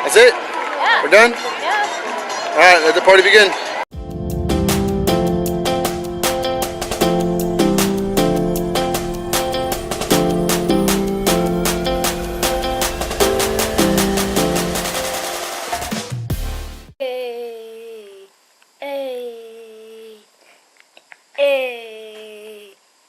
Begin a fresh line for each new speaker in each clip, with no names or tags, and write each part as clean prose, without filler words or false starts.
That's it?
Yeah.
We're done?
Yeah.
Alright, let the party begin.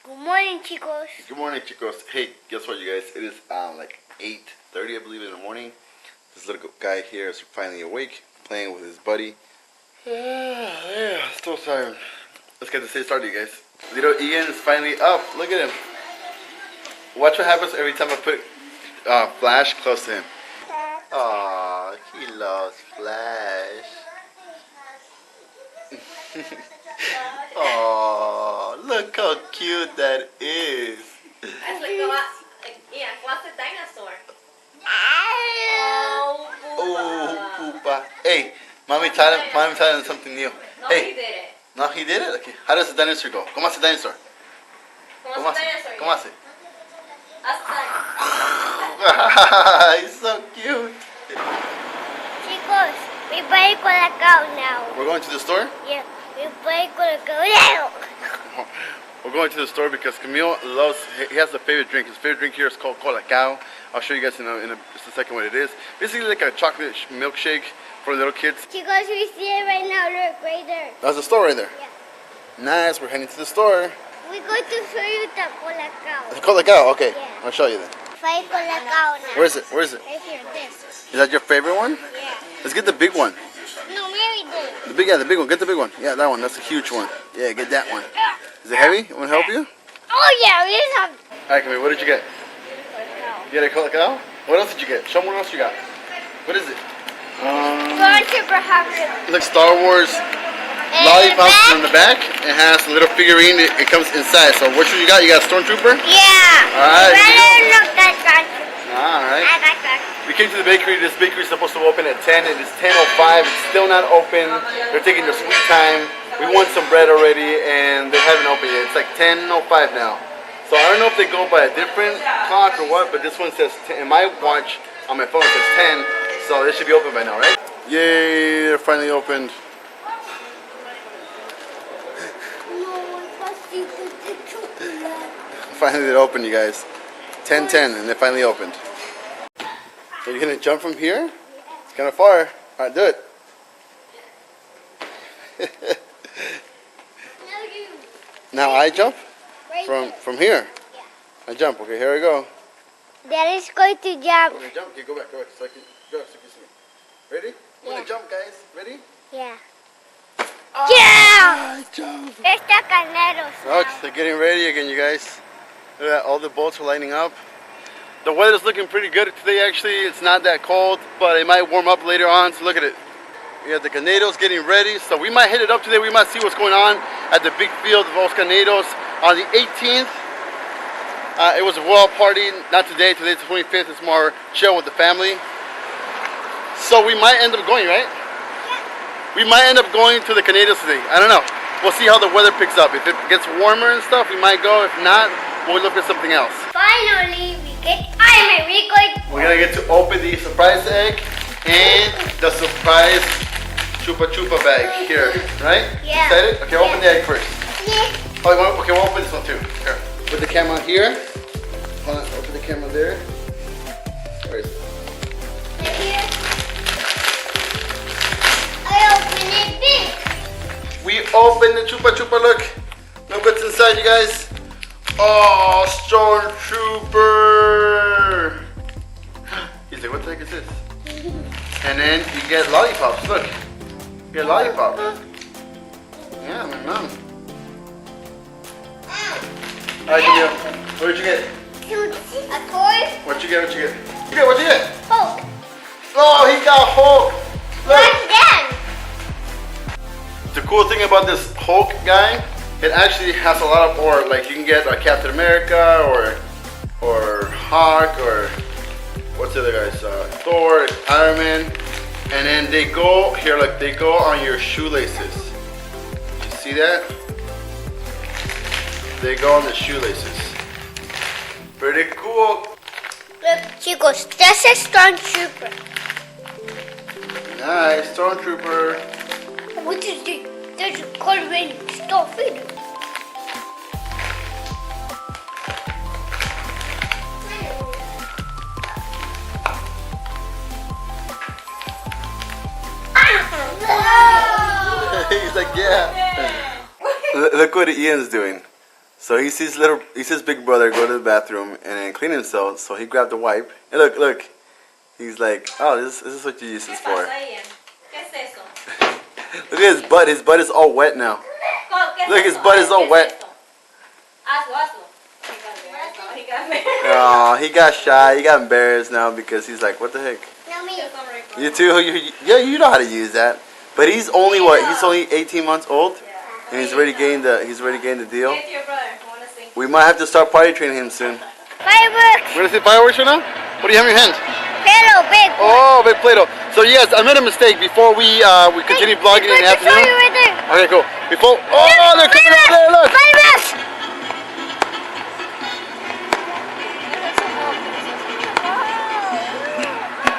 Good morning, chicos.
Good morning, chicos. Hey, guess what, you guys? It is like 8:30, I believe, in the morning. This little guy here is finally awake, playing with his buddy. Yeah, still tired. Let's get this day started, you guys. Little Ian is finally up. Look at him. Watch what happens every time I put Flash close to him. Aw, he loves Flash. Oh, look how cute that is.
That's what's a dinosaur?
Oh, Poopa. Hey, mommy taught him something new.
No,
Hey.
he did it.
No, he did it? Okay. How does the dinosaur go? ¿Cómo hace dinosaur?
¿Cómo hace dinosaur?
¿Cómo hace?
Hasta.
He's so cute.
Chicos, we play Colacao now.
We're going to the store?
Yeah, we play Colacao now.
We're going to the store because Camille loves, he has a favorite drink. His favorite drink here is called Colacao. I'll show you guys in just a second what it is. Basically like a chocolate milkshake for little kids.
Chicos, we see it right now. Look, right there.
That's the store right there.
Yeah.
Nice, we're heading to the store.
We're going to show you the Colacao.
The Colacao, okay.
Yeah.
I'll show you then.
Play Colacao now.
Where is it? Where is it?
Right here, this.
Is that your favorite one?
Yeah.
Let's get the big one.
No, Mary did.
The big one. Get the big one. Yeah, that one. That's a huge one. Yeah, get that one. Is it heavy? Want to help you?
Oh, yeah, we just have
Alright, Camille, what did you get?
Colacao.
You got a Colacao? What else did you get? Show me what else you got. What is it?
We're super happy.
Look, Star Wars lollipops on the back. It has a little figurine. It comes inside. So what you got? You got a Stormtrooper?
Yeah.
Alright.
Look, that's that.
Alright.
I like that.
We came to the bakery. This bakery is supposed to open at 10. It is 10:05. It's still not open. They're taking their sweet time. We won some bread already, and they haven't opened yet. It's like 10:05 now. So I don't know if they go by a different clock or what, but this one says 10. In my watch on my phone it says 10. So they should be open by now, right? Yay! They're finally opened. Finally they're open, you guys. 10:10, and they finally opened. So you're gonna jump from here? It's kind of far. All right, do it. Now I jump from here. I jump. Okay, here we go.
Daddy's going to jump.
Okay, jump. Okay, go back. So I can go. So you can see me. Ready? I'm gonna jump, guys. Ready?
Yeah.
Oh,
Yeah!
I jump.
Está Caneros.
Look, they're getting ready again, you guys. Look at that, all the boats are lining up. The weather's looking pretty good today, actually. It's not that cold, but it might warm up later on, so look at it. We have the Canedos getting ready, so we might hit it up today. We might see what's going on at the big field of Los Canedos on the 18th. It was a royal party, not today. Today's the 25th. It's more chill with the family. So we might end up going, right? We might end up going to the Canedos today. I don't know. We'll see how the weather picks up. If it gets warmer and stuff, we might go. If not, we'll look at something else.
Finally, we get. I'm going.
We're gonna get to open the surprise egg and the surprise chupa chupa bag here, right?
Yeah.
Excited? Okay, open the egg first.
Yeah.
Oh, okay, we'll open this one too. Here. Put the camera here. Hold on, open the camera there. Where is it?
Right here. I open it big.
We open the chupa chupa, look. Look what's inside, you guys. Oh, Stormtrooper. He's like, what the heck is this? And then you get lollipops, look. You get lollipops. Yeah, my mom. Alright, Camille, what did you get?
A toy?
What you get, what you get? What you get?
Hulk.
Oh, he got Hulk.
What's that?
The cool thing about this Hulk guy, it actually has a lot of ore. Like you can get Captain America or Hawk or what's the other guys? Thor, Iron Man, and then they go here. Like they go on your shoelaces. You see that? They go on the shoelaces. Pretty cool.
Look, chicos, that's a Stormtrooper.
guys. Stormtrooper.
What is this? There's a coloring stuff in it.
He's like, yeah. Look what Ian's doing. So he sees big brother go to the bathroom and then clean himself. So he grabbed the wipe. And look. He's like, oh, this is what you use this for. Look at his butt. His butt is all wet now. Look, his butt is all wet. Oh, he got shy. He got embarrassed now because he's like, what the heck?
No, me.
You too? Yeah, you know how to use that. But he's only what? He's only 18 months old, and he's already gained the deal. We might have to start potty training him soon.
Fireworks.
We're gonna see fireworks right now. What do you have in your hand?
Play-Doh, big.
Oh, big Play-Doh. So yes, I made a mistake before we continue vlogging in the afternoon.
Right there.
Okay, cool. Before they're coming over there. Look.
Fireworks.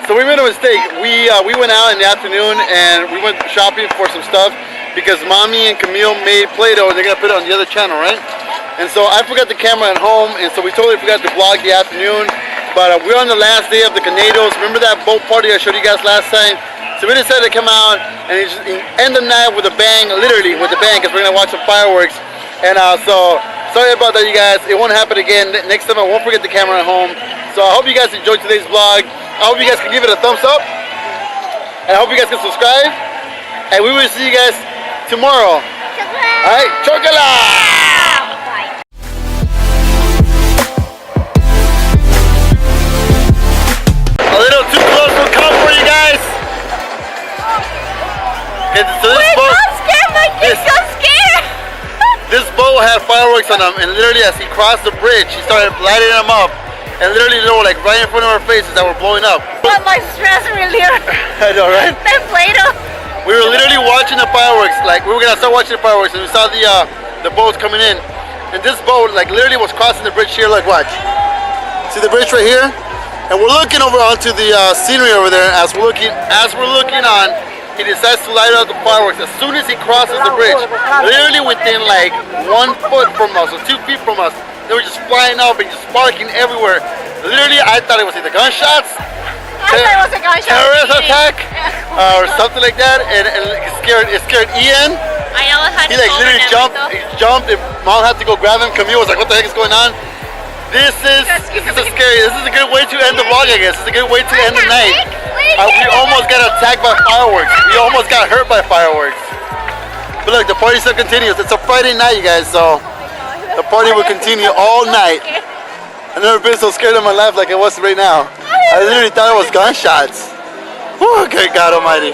So we made a mistake. We went out in the afternoon and we went shopping for some stuff because Mommy and Camille made Play-Doh and they're gonna put it on the other channel, right? And so I forgot the camera at home, and so we totally forgot to vlog the afternoon. But we're on the last day of the Canedos. Remember that boat party I showed you guys last time? So we decided to come out and end the night with a bang, literally with a bang, because we're gonna watch some fireworks. And so sorry about that, you guys. It won't happen again. Next time I won't forget the camera at home. So I hope you guys enjoyed today's vlog. I hope you guys can give it a thumbs up. And I hope you guys can subscribe. And we will see you guys tomorrow. Alright, chocolate! A little too close for comfort, you guys. Okay, so this boat, this boat had fireworks on them, and literally as he crossed the bridge, he started lighting them up. And literally they were like right in front of our faces that were blowing up.
What my stress reliever.
I know, right?
That Play-Doh.
We were literally watching the fireworks. Like we were gonna start watching the fireworks, and we saw the boats coming in. And this boat, like literally, was crossing the bridge here. Like watch. See the bridge right here? And we're looking over onto the scenery over there. As we're looking on, he decides to light up the fireworks as soon as he crosses the bridge. Literally within like 1 foot from us, or 2 feet from us. They were just flying up and just sparking everywhere. Literally, I thought it was either gunshots,
I thought it was a gunshot.
terrorist attack, or something like that. And it scared Ian.
I know how to
He like literally jumped, and Mom had to go grab him. Camille was like, "What the heck is going on?" This is scary. This is a good way to end the vlog, I guess. It's a good way to end the night. We almost got attacked by fireworks. We almost got hurt by fireworks. But look, the party still continues. It's a Friday night, you guys, so the party will continue all night. I've never been so scared in my life like I was right now. I literally thought it was gunshots. Whew, good God Almighty.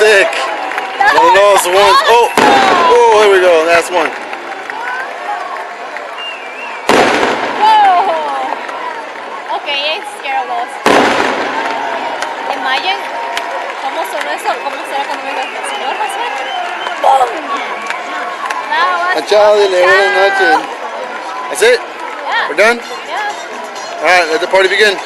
sick. One of those ones. Oh, oh, here we go. Last one.
Whoa. Okay, I'm scared of those. Imagine cómo sonó eso, cómo será cuando venga el señor Josué. ¡Boom! That was
Chao, dile, buenas
awesome.
noches. That's it?
Yeah.
We're done?
Yeah.
All right, let the party begin.